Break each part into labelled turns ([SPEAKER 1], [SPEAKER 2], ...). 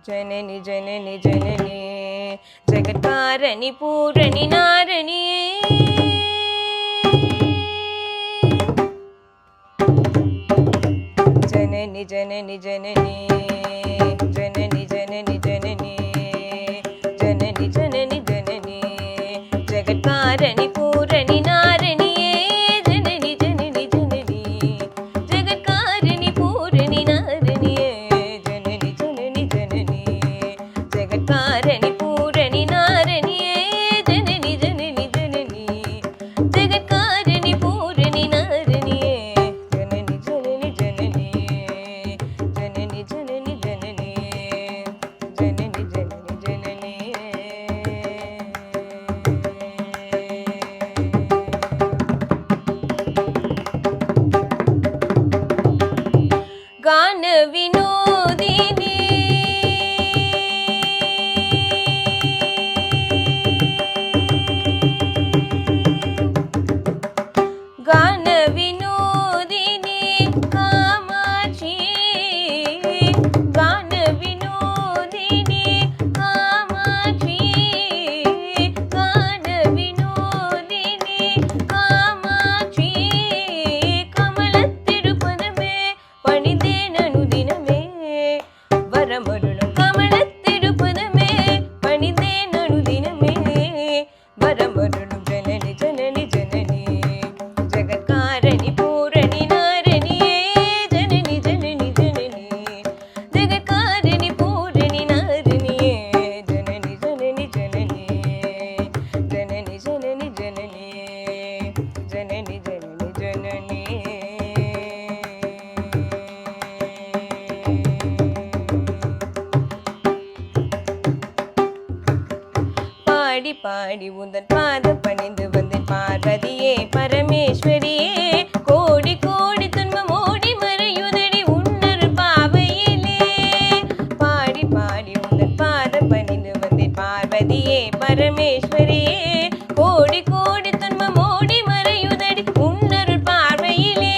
[SPEAKER 1] जननी जननी जननी जगत्कारणी पूरणी नारणी जननी जननी जननी जननी जननी जननी जननी जननी जननी जगत्कारणी पूरणी नारणी जननी जननी जननी जगत्कारणी पूरणी नारणी जननी जननी जननी जगत्कारणी पूरणी नारणी जननी जननी जननी जगत्कारणी पूरणी नारणी जननी जननी जननी जननी जननी जननी जननी जननी जननी गान विनोदिनी गान विनोदिनी कामाक्षी गान विनोदिनी कामाक्षी गान विनोदिनी कामाक्षी कमलत्तिरुपदमे पणिदेन अनुदिनमे वरमरुळु कमलत्तिरुपदमे पणिदेन अनुदिनमे वरमरुळु जननी जननी जननी जगत्कारणी पूरणी नारणी जननी जननी जननी जगत्कारणी पूरणी नारणी जननी जननी जननी जननी जननी जननी जननी जननी जननी பாடி பாடி உந்தன் பாதம் பணிந்து வந்தேன் பார்வதியே பரமேஸ்வரியே கோடி கோடி துன்பம் ஓடி மறையுதடி உன்னர் பாவையிலே பாடி பாடி உந்தன் பாதம் பணிந்து வந்தேன் பார்வதியே பரமேஸ்வரியே கோடி கோடி துன்பம் ஓடி மறையுதடி உன்னர் பார்வையிலே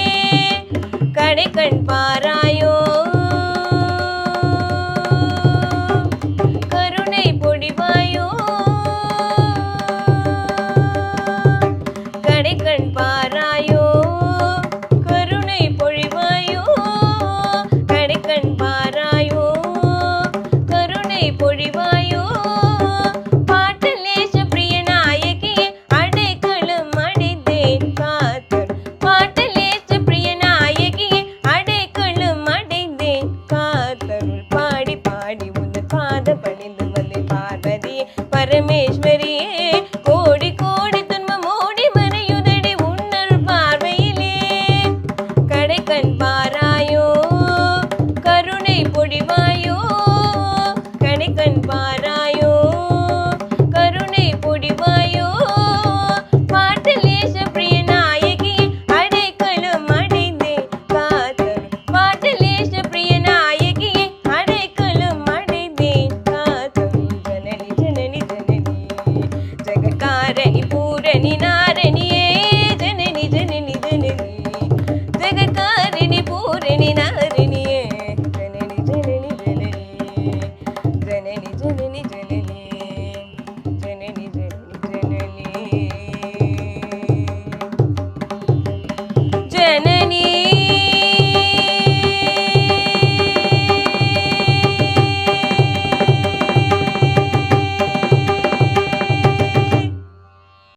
[SPEAKER 1] கடை கண் பாராயோ கருணை பொடிவாயோ கண் பாராயோ கருணை பொழிவாயோ கண் பாராயோ கருணை பொழிவாயோ